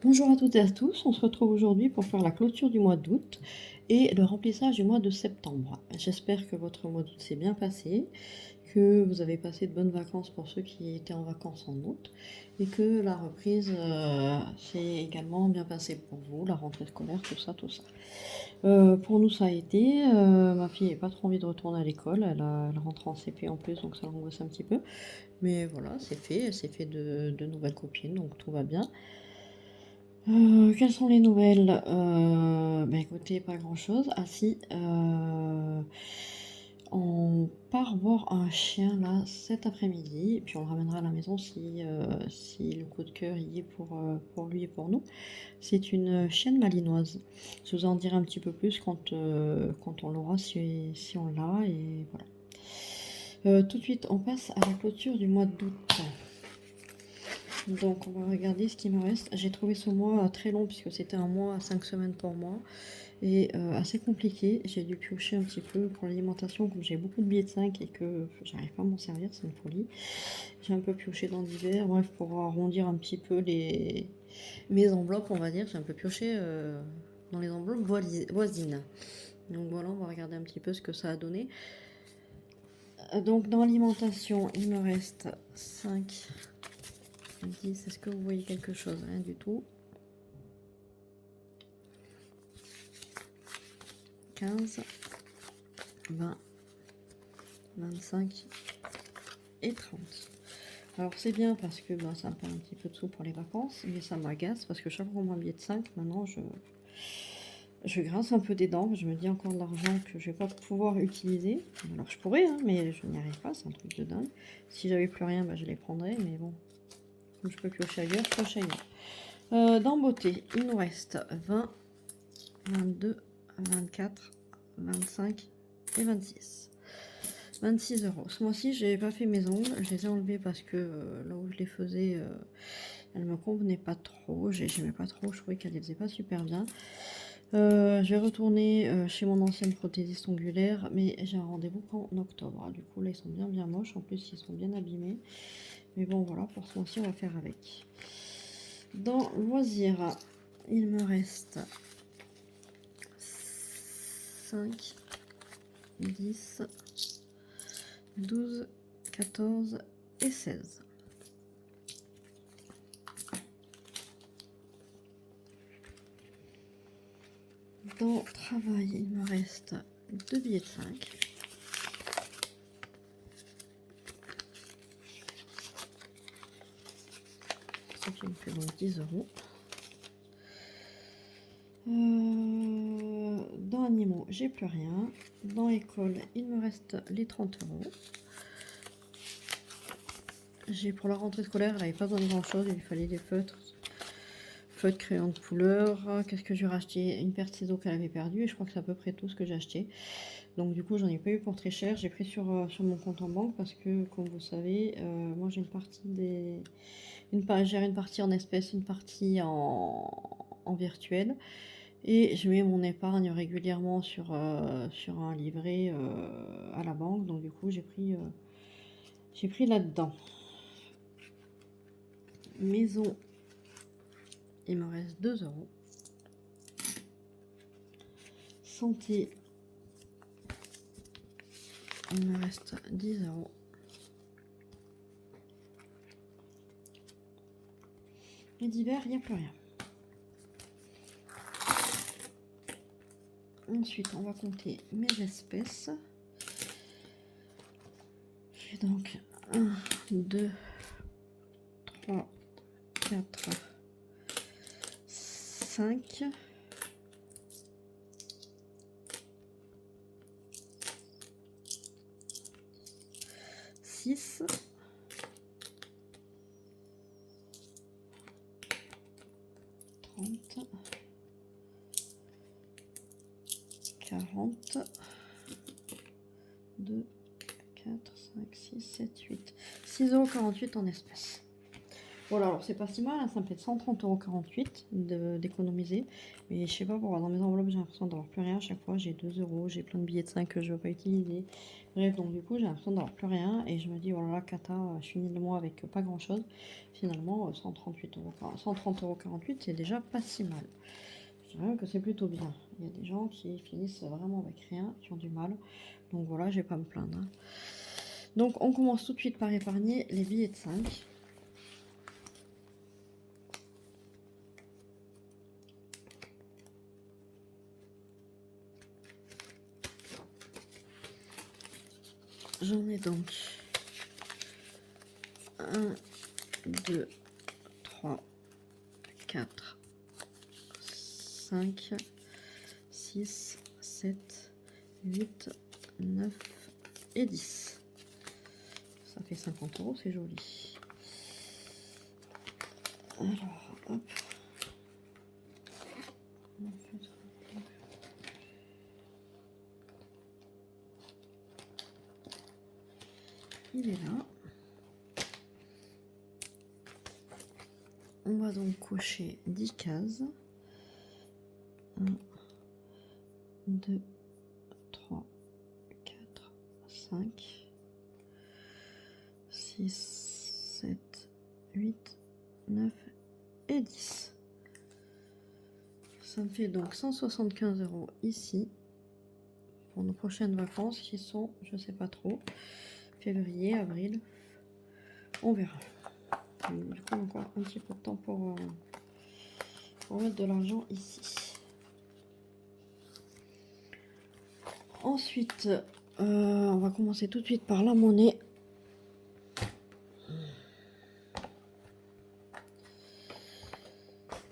Bonjour à toutes et à tous, on se retrouve aujourd'hui pour faire la clôture du mois d'août et le remplissage du mois de septembre. J'espère que votre mois d'août s'est bien passé, que vous avez passé de bonnes vacances pour ceux qui étaient en vacances en août et que la reprise s'est également bien passée pour vous, la rentrée scolaire, tout ça, tout ça. Pour nous ça a été, ma fille n'a pas trop envie de retourner à l'école, elle rentre en CP en plus donc ça l'angoisse un petit peu. Mais voilà, c'est fait, elle s'est fait de nouvelles copines donc tout va bien. Quelles sont les nouvelles? Bah, écoutez, pas grand-chose. Ah si, on part voir un chien là cet après-midi, et puis on le ramènera à la maison si le coup de cœur y est pour lui et pour nous. C'est une chienne malinoise. Je vous en dirai un petit peu plus quand on l'aura, si on l'a, et voilà. Tout de suite, on passe à la clôture du mois d'août. Donc on va regarder ce qui me reste. J'ai trouvé ce mois très long puisque c'était un mois à 5 semaines pour moi et assez compliqué. J'ai dû piocher un petit peu pour l'alimentation comme j'ai beaucoup de billets de 5 et que j'arrive pas à m'en servir, c'est une folie. J'ai un peu pioché dans divers, bref, pour arrondir un petit peu mes enveloppes, on va dire. J'ai un peu pioché dans les enveloppes voisines. Donc voilà, on va regarder un petit peu ce que ça a donné. Donc dans l'alimentation, il me reste 5, 10, est-ce que vous voyez quelque chose? Rien du tout. 15, 20, 25 et 30. Alors c'est bien parce que ça me fait un petit peu de sous pour les vacances, mais ça m'agace parce que chaque fois qu'on m'a un billet de 5, maintenant je grince un peu des dents. Je me dis encore de l'argent que je vais pas pouvoir utiliser. Alors je pourrais, hein, mais je n'y arrive pas, c'est un truc de dingue. Si j'avais plus rien, je les prendrais, mais bon, comme je peux piocher ailleurs, je pioche ailleurs. Dans beauté, il nous reste 20, 22, 24, 25 et 26. 26 euros. Ce mois-ci, j'ai pas fait mes ongles. Je les ai enlevés parce que là où je les faisais, elles me convenaient pas trop. J'aimais pas trop. Je trouvais qu'elles les faisaient pas super bien. Je vais retourner chez mon ancienne prothésiste ongulaire, mais j'ai un rendez-vous qu'en octobre. Du coup, là, ils sont bien moches. En plus, ils sont bien abîmés. Mais bon, voilà, pour ce mois-ci, on va faire avec. Dans loisirs, il me reste 5, 10, 12, 14 et 16. Dans travail, il me reste 2 billets de 5. Ça qui me fait donc 10 euros. Dans animaux, j'ai plus rien. Dans école, il me reste les 30 euros. J'ai pour la rentrée scolaire, elle n'avait pas besoin de grand chose, il fallait des feutres, crayons de couleur. Qu'est-ce que j'ai racheté? Une paire de ciseaux qu'elle avait perdue et je crois que c'est à peu près tout ce que j'ai acheté. Donc du coup, j'en ai pas eu pour très cher. J'ai pris sur mon compte en banque parce que, comme vous savez, moi j'ai une partie j'ai une partie en espèces, une partie en virtuel. Et je mets mon épargne régulièrement sur un livret à la banque. Donc du coup, j'ai pris là-dedans. Maison, il me reste 2 euros. Santé, il me reste 10 euros. Et d'hiver, il n'y a plus rien. Ensuite, on va compter mes espèces. J'ai donc 1, 2, 3, 4, 5, 6, 30, 40, 2, 4, 5, 6, 7, 8. 6,48 € en espèces. Voilà, alors c'est pas si mal, hein, ça me fait 130,48 € d'économiser. Mais je sais pas pourquoi, dans mes enveloppes, j'ai l'impression d'avoir plus rien. À chaque fois, j'ai 2 €, j'ai plein de billets de 5 que je veux pas utiliser. Bref, donc du coup, j'ai l'impression d'avoir plus rien. Et je me dis, oh là là, cata, je finis le mois avec pas grand chose. Finalement, 130,48 €, c'est déjà pas si mal. Je dirais que c'est plutôt bien. Il y a des gens qui finissent vraiment avec rien, qui ont du mal. Donc voilà, je vais pas me plaindre, hein. Donc on commence tout de suite par épargner les billets de 5. J'en ai donc 1, 2, 3, 4, 5, 6, 7, 8, 9 et 10. Ça fait 50 €, c'est joli. Alors, hop. Il est là. On va donc cocher 10 cases. 1, 2, 3, 4, 5, 6, 7, 8, 9 et 10. Ça me fait donc 175 € ici pour nos prochaines vacances qui sont, je sais pas trop, février, avril, on verra. Du coup, encore un petit peu de temps pour mettre de l'argent ici. Ensuite, on va commencer tout de suite par la monnaie.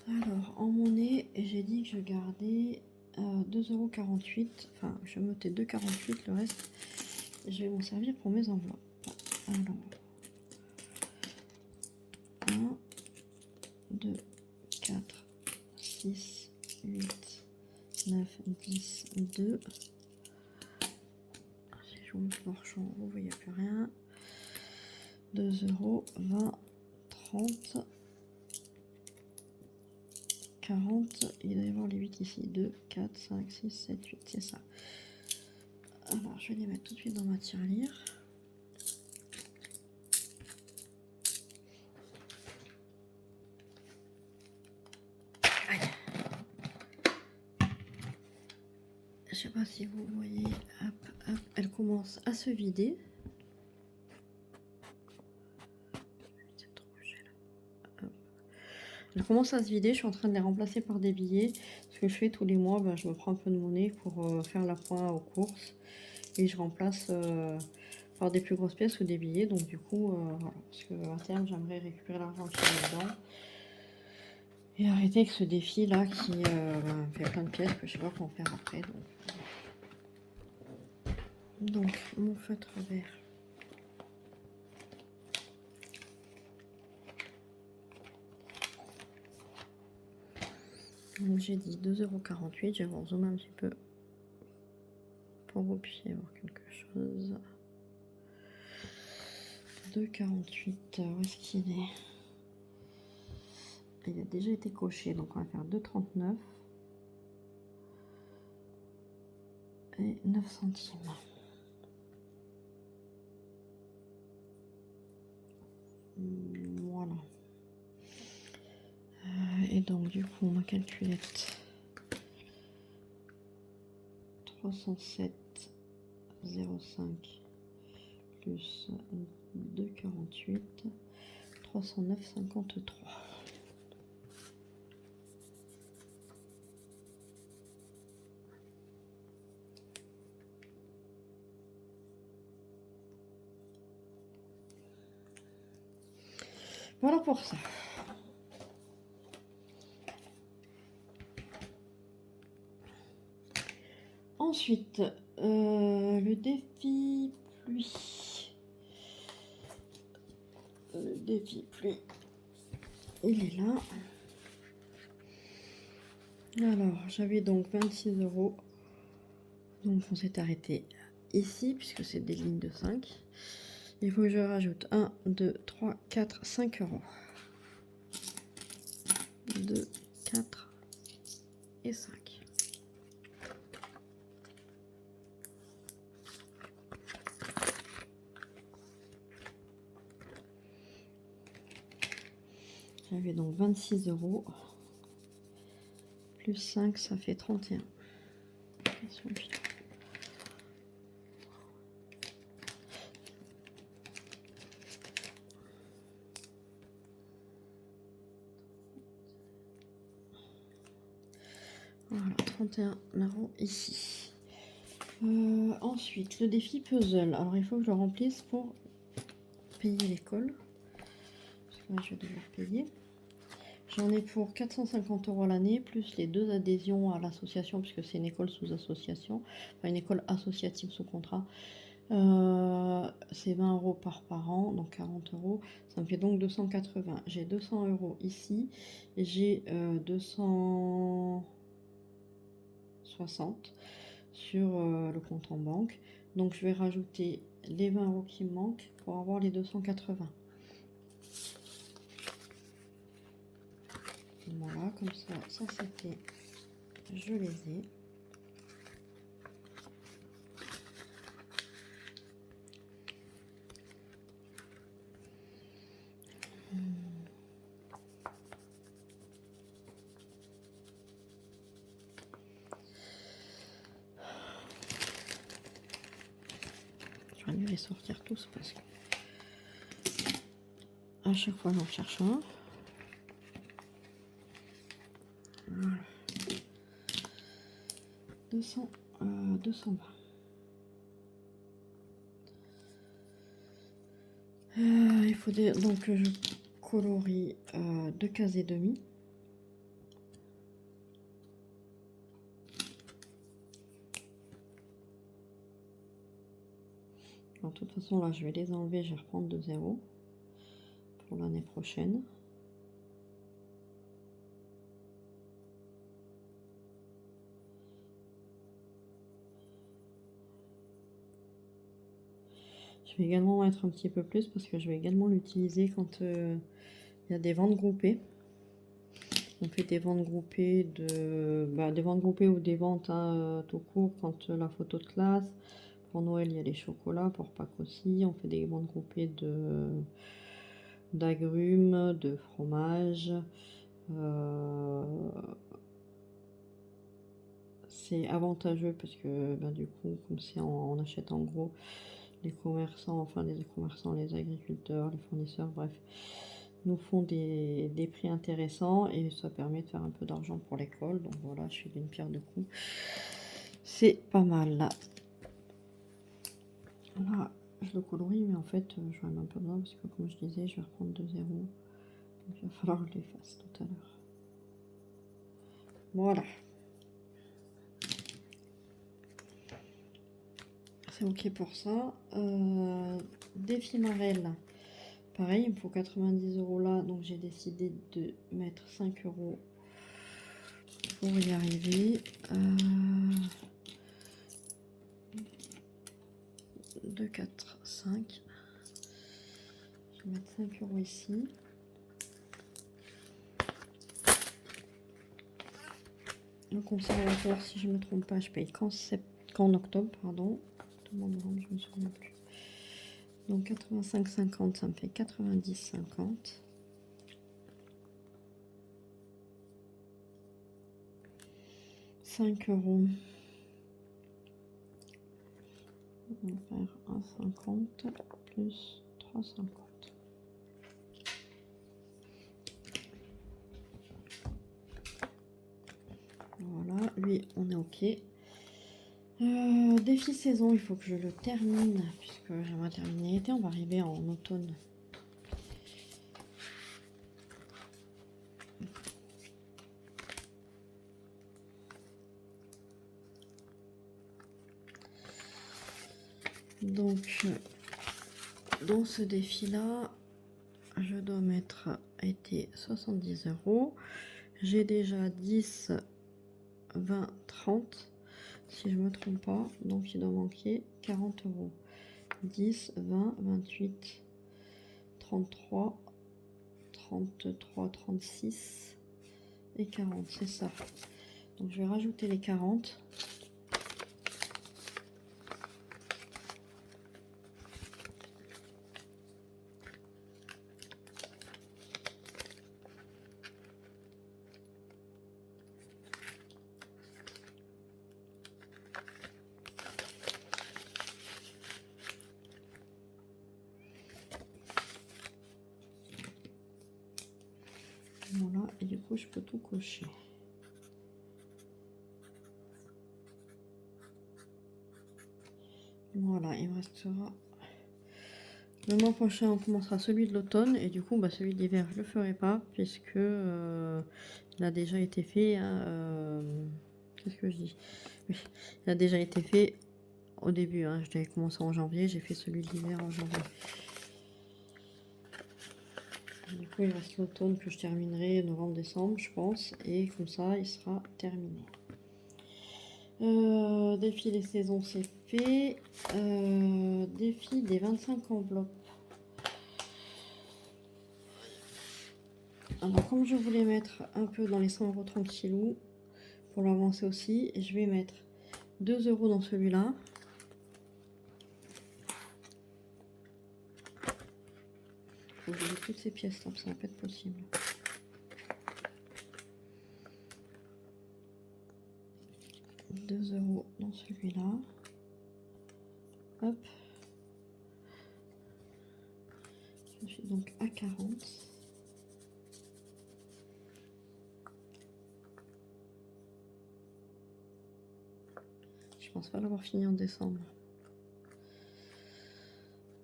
Alors, en monnaie, j'ai dit que je gardais 2,48 €. Enfin, je mettais 2,48 €, le reste, je vais m'en servir pour mes enveloppes. Alors, 1, 2, 4, 6, 8, 9, 10, 2. Si je vous montre marchand, vous voyez plus rien. 2 €, 20, 30, 40. Il doit y avoir les 8 ici. 2, 4, 5, 6, 7, 8. C'est ça. Alors, je vais les mettre tout de suite dans ma tirelire. Je sais pas si vous voyez, hop, hop, elle commence à se vider. Elle commence à se vider, je suis en train de les remplacer par des billets. Ce que je fais tous les mois, ben, je me prends un peu de monnaie pour faire l'appoint aux courses. Et je remplace par des plus grosses pièces ou des billets. Donc du coup, voilà. Parce qu'à terme, j'aimerais récupérer l'argent qui est dedans. Et arrêter avec ce défi là qui fait plein de pièces que je sais pas comment faire après. Donc mon feutre vert. Donc j'ai dit 2,48 €. Je vais vous zoomer un petit peu pour que vous puissiez voir quelque chose. 2,48 €, où est-ce qu'il est? Il a déjà été coché, donc on va faire 2,39 et 9 centimes. Voilà. Et donc du coup ma calculette, 307,05 plus 2,48, 309,53. Voilà pour ça. Ensuite, le défi pluie. Le défi pluie, il est là. Alors, j'avais donc 26 €. Donc, on s'est arrêté ici, puisque c'est des lignes de 5. Il faut que je rajoute 1, 2, 3, 4, 5 €. 2, 4 et 5. J'avais donc 26 €. Plus 5, ça fait 31. Voilà, 31 € ici. Ensuite, le défi puzzle. Alors, il faut que je le remplisse pour payer l'école. Parce que là, je vais devoir payer. J'en ai pour 450 € l'année, plus les 2 adhésions à l'association, puisque c'est une école sous association, enfin une école associative sous contrat. C'est 20 € par parent, donc 40 €. Ça me fait donc 280. J'ai 200 € ici. Et j'ai 260 sur le compte en banque. Donc je vais rajouter les 20 € qui me manquent pour avoir les 280. Voilà, comme ça c'était, je les ai. J'aurais dû les sortir tous parce que à chaque fois j'en cherche un. Voilà. 220. Il faut donc je colorie 2 cases et demi. Alors, de toute façon là je vais les enlever, je vais reprendre de 0 pour l'année prochaine. Je vais également mettre un petit peu plus parce que je vais également l'utiliser quand il y a des ventes groupées. On fait des ventes groupées des ventes groupées ou des ventes tout court quand la photo de classe. Pour Noël, il y a les chocolats, pour Pâques aussi. On fait des ventes groupées d'agrumes, de fromage. C'est avantageux parce que du coup, comme c'est on achète en gros, les commerçants, les agriculteurs, les fournisseurs, bref, nous font des prix intéressants et ça permet de faire un peu d'argent pour l'école. Donc voilà, je fais d'une pierre deux coups. C'est pas mal là. Là, je le colorie, mais en fait, j'en ai même pas besoin parce que comme je disais, je vais reprendre de 0. Donc il va falloir que je les fasse tout à l'heure. Voilà. C'est ok pour ça. Défi Marelle. Pareil, il me faut 90 € là, donc j'ai décidé de mettre 5 € pour y arriver. 2, 4, 5. Je vais mettre 5 € ici. Le conservatoire, si je ne me trompe pas, je paye qu'en octobre, pardon. Novembre, je ne me souviens plus. Donc 85,50, ça me fait 90,50. 5 €. On va faire 1,50 plus 3,50. Voilà, lui, on est ok. Défi saison, il faut que je le termine, puisque j'aimerais terminer l'été, on va arriver en automne. Donc, dans ce défi-là, je dois mettre été 70 €. J'ai déjà 10, 20, 30, si je me trompe pas. Donc, il doit manquer 40 €. 10, 20, 28, 33, 33, 36, et 40, c'est ça. Donc je vais rajouter les 40. Voilà, et du coup je peux tout cocher. Voilà, il me restera le mois prochain, on commencera celui de l'automne, et du coup bah, celui d'hiver je le ferai pas puisque il a déjà été fait, hein, qu'est-ce que je dis, oui, il a déjà été fait au début, hein. Je devais commencer en janvier, j'ai fait celui d'hiver en janvier. Du coup il reste l'automne que je terminerai novembre-décembre je pense, et comme ça il sera terminé. Défi des saisons c'est fait. Défi des 25 enveloppes. Alors comme je voulais mettre un peu dans les 100 € tranquillou pour l'avancer aussi, je vais mettre 2 € dans celui-là. Faut que j'ai toutes ces pièces là, ça va pas être possible. « 2 € dans celui-là. Hop. Je suis donc à 40. Je pense pas l'avoir fini en décembre.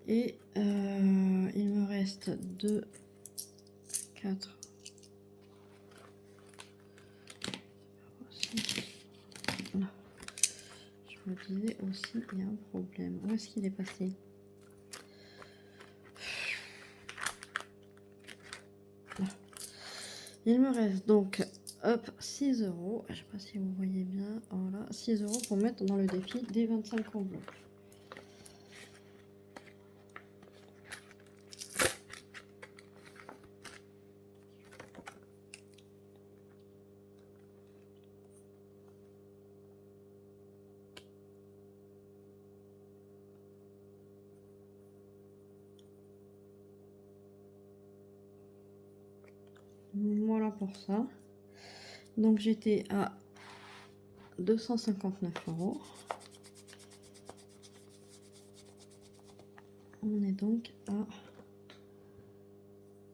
Et il me reste 2, 4. Voilà. Je me disais aussi, il y a un problème. Où est-ce qu'il est passé? Là. Il me reste donc, hop, 6 €. Je sais pas si vous voyez bien. Voilà, 6 € pour mettre dans le défi des 25 enveloppes. Voilà pour ça. Donc j'étais à 259 €. On est donc à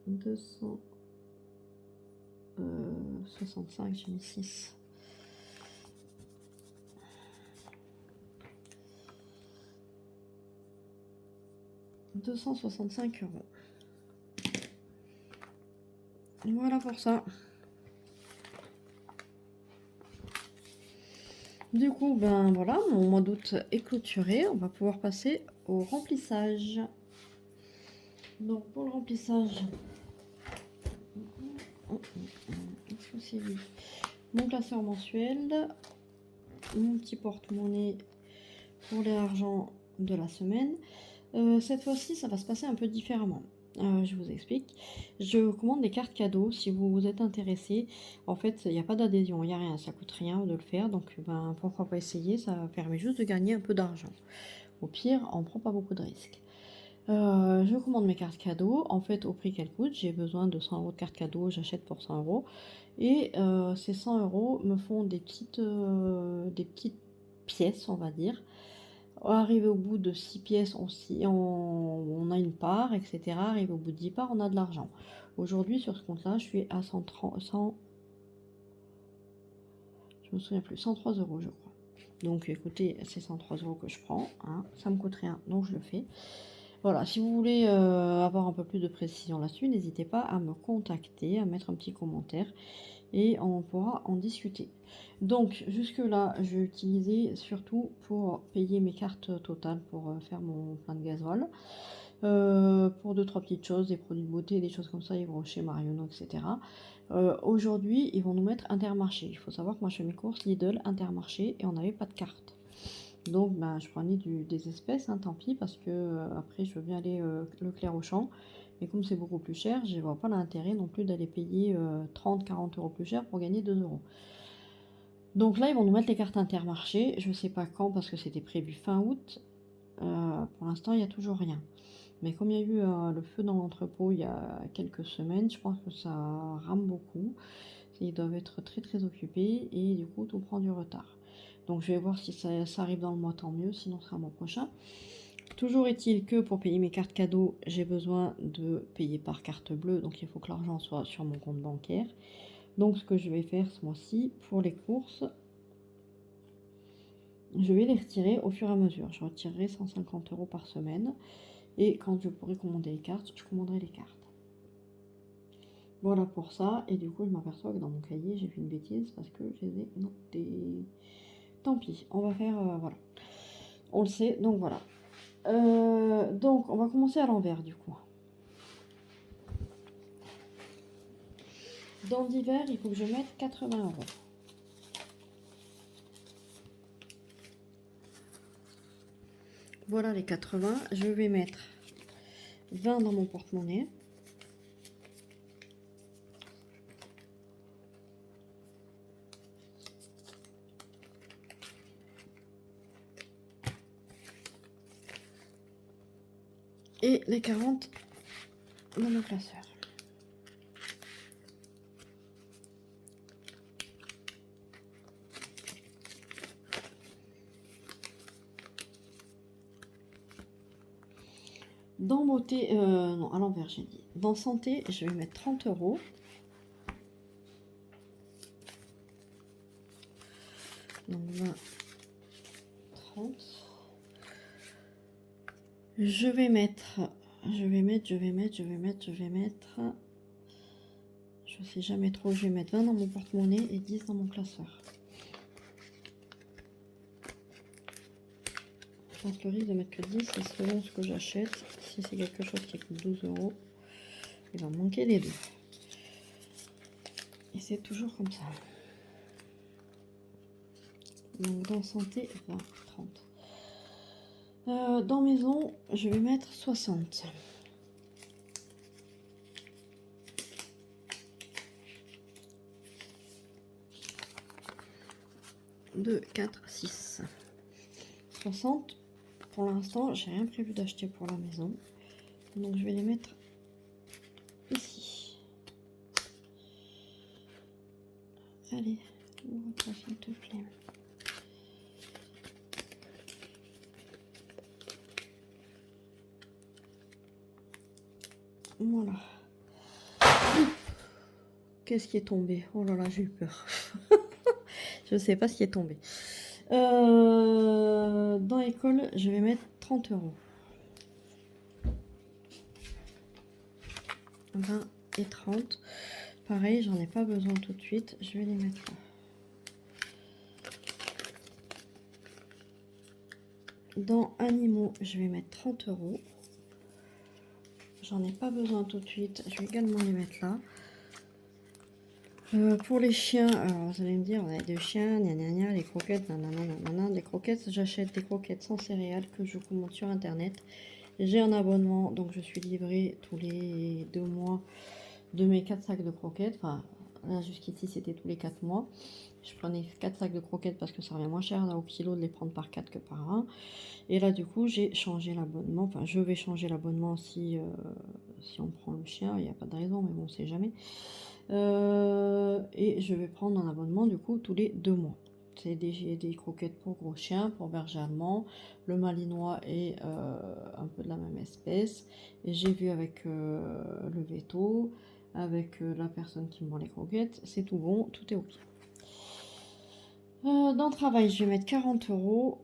265, j'ai mis 6. « 265 €. Voilà pour ça. Du coup, ben voilà, mon mois d'août est clôturé. On va pouvoir passer au remplissage. Donc pour le remplissage, est-ce que c'est lui? Mon classeur mensuel, mon petit porte-monnaie pour les argents de la semaine. Cette fois-ci, ça va se passer un peu différemment. Je vous explique. Je commande des cartes cadeaux si vous êtes intéressé. En fait, il n'y a pas d'adhésion, il n'y a rien, ça coûte rien de le faire. Donc, ben, pourquoi pas essayer? Ça permet juste de gagner un peu d'argent. Au pire, on prend pas beaucoup de risques. Je commande mes cartes cadeaux. En fait, au prix qu'elles coûtent, j'ai besoin de 100 € de cartes cadeaux. J'achète pour 100 €. Et ces 100 € me font des petites pièces, on va dire. Arrivé au bout de 6 pièces, on a une part, etc. Arrivé au bout de 10 parts, on a de l'argent. Aujourd'hui, sur ce compte-là, je suis à 130, je me souviens plus, 103 €, je crois. Donc, écoutez, c'est 103 € que je prends, hein, ça me coûte rien, donc je le fais. Voilà, si vous voulez avoir un peu plus de précision là-dessus, n'hésitez pas à me contacter, à mettre un petit commentaire et on pourra en discuter. Donc jusque là je vais utiliser surtout pour payer mes cartes totales pour faire mon plein de gasoil, pour 2-3 petites choses, des produits de beauté, des choses comme ça, Yves Rocher, Marionneau, etc. Aujourd'hui ils vont nous mettre Intermarché. Il faut savoir que moi je fais mes courses Lidl, Intermarché, et on n'avait pas de carte. Donc ben, je prenais des espèces, hein, tant pis, parce que après je veux bien aller Leclerc Auchan, Mais comme c'est beaucoup plus cher, je ne vois pas l'intérêt non plus d'aller payer 30-40 € plus cher pour gagner 2 €. Donc là, ils vont nous mettre les cartes Intermarché. Je ne sais pas quand parce que c'était prévu fin août. Pour l'instant, il n'y a toujours rien. Mais comme il y a eu le feu dans l'entrepôt il y a quelques semaines, je pense que ça rame beaucoup. Ils doivent être très très occupés et du coup tout prend du retard. Donc je vais voir si ça arrive dans le mois, tant mieux, sinon ce sera le mois prochain. Toujours est-il que pour payer mes cartes cadeaux, j'ai besoin de payer par carte bleue, donc il faut que l'argent soit sur mon compte bancaire. Donc ce que je vais faire ce mois-ci, pour les courses, je vais les retirer au fur et à mesure. Je retirerai 150 € par semaine. Et quand je pourrai commander les cartes, je commanderai les cartes. Voilà pour ça. Et du coup, je m'aperçois que dans mon cahier, j'ai fait une bêtise parce que je les ai notés. Tant pis, on va faire... voilà. On le sait, donc voilà. Donc, on va commencer à l'envers, du coup. Dans d'hiver, il faut que je mette 80 €. Voilà les 80. Je vais mettre 20 dans mon porte-monnaie. Et les 40 dans mon classeur. Dans beauté, non, à l'envers, j'ai dit. Dans santé, je vais mettre 30 €. Donc 20, 30. Je vais mettre. Je sais jamais trop, je vais mettre 20 dans mon porte-monnaie et 10 dans mon classeur. Je pense que le risque de mettre que 10, c'est selon ce que j'achète. Si c'est quelque chose qui coûte 12 €, il va me manquer les deux. Et c'est toujours comme ça. Donc dans santé, 20, 30. Dans maison, je vais mettre 60. Deux, 4, 6. 60. Pour l'instant, j'ai rien prévu d'acheter pour la maison. Donc je vais les mettre ici. Allez, ouvre-toi s'il te plaît. Voilà. Qu'est-ce qui est tombé? Oh là là, j'ai eu peur. Je sais pas ce qui est tombé. Dans l'école, je vais mettre 30 €. 20 et 30. Pareil, j'en ai pas besoin tout de suite. Je vais les mettre là. Dans animaux, je vais mettre 30 €. J'en ai pas besoin tout de suite. Je vais également les mettre là. Pour les chiens, alors vous allez me dire, on a des chiens, gna gna gna, les croquettes, nanana, nanana. Les croquettes, j'achète des croquettes sans céréales que je commande sur internet. J'ai un abonnement, donc je suis livrée tous les 2 mois de mes 4 sacs de croquettes. Enfin, là jusqu'ici, c'était tous les 4 mois. Je prenais 4 sacs de croquettes parce que ça revient moins cher là, au kilo de les prendre par 4 que par 1. Et là, du coup, j'ai changé l'abonnement. Enfin, je vais changer l'abonnement si on prend le chien. Il n'y a pas de raison, mais bon, on sait jamais. Et je vais prendre un abonnement du coup tous les 2 mois. C'est des croquettes pour gros chiens, pour berger allemand. Le malinois est un peu de la même espèce. Et j'ai vu avec le veto, avec la personne qui me vend les croquettes, c'est tout bon, tout est ok. Dans le travail, je vais mettre 40 €.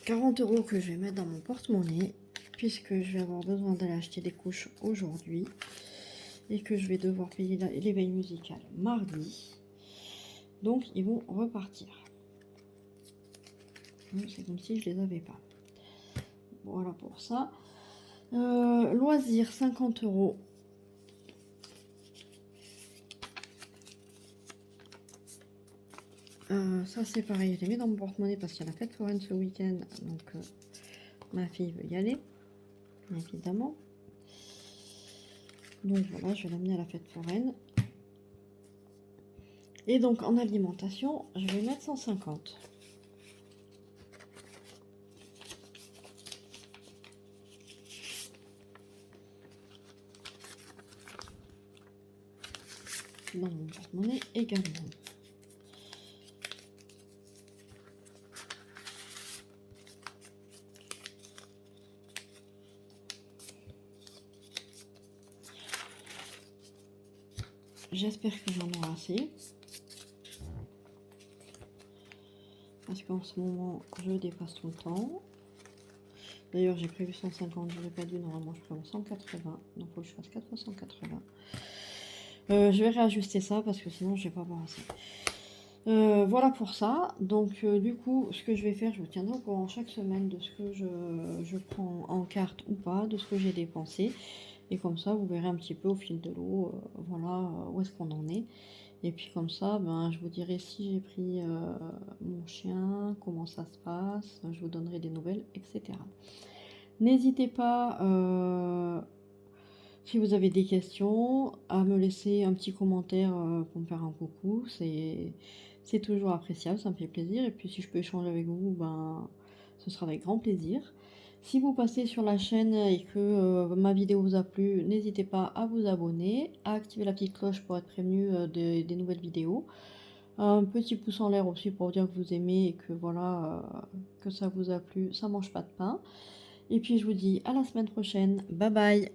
40 € que je vais mettre dans mon porte-monnaie, puisque je vais avoir besoin d'aller acheter des couches aujourd'hui. Et que je vais devoir payer l'éveil musical mardi. Donc ils vont repartir. C'est comme si je les avais pas. Voilà pour ça. Loisirs, 50 €. Ça c'est pareil, je les mets dans mon porte-monnaie parce qu'il y a la fête foraine ce week-end. Donc ma fille veut y aller. évidemment. Donc voilà, je vais l'amener à la fête foraine. Et donc en alimentation, je vais mettre 150. Dans mon porte-monnaie également. J'espère que j'en aurai assez. Parce qu'en ce moment, je dépasse tout le temps. D'ailleurs, j'ai prévu 150, je n'aurais pas dû. Normalement, je prévois 180. Donc, il faut que je fasse 4 fois 180. Je vais réajuster ça parce que sinon, je vais pas avoir assez. Voilà pour ça. Donc, du coup, ce que je vais faire, je vous tiendrai au courant chaque semaine de ce que je prends en carte ou pas, de ce que j'ai dépensé. Et comme ça, vous verrez un petit peu au fil de l'eau, voilà, où est-ce qu'on en est. Et puis comme ça, ben, je vous dirai si j'ai pris mon chien, comment ça se passe, je vous donnerai des nouvelles, etc. N'hésitez pas, si vous avez des questions, à me laisser un petit commentaire pour me faire un coucou. C'est toujours appréciable, ça me fait plaisir. Et puis si je peux échanger avec vous, ben, ce sera avec grand plaisir. Si vous passez sur la chaîne et que ma vidéo vous a plu, n'hésitez pas à vous abonner, à activer la petite cloche pour être prévenu des nouvelles vidéos. Un petit pouce en l'air aussi pour dire que vous aimez et que voilà, que ça vous a plu, ça mange pas de pain. Et puis je vous dis à la semaine prochaine. Bye bye!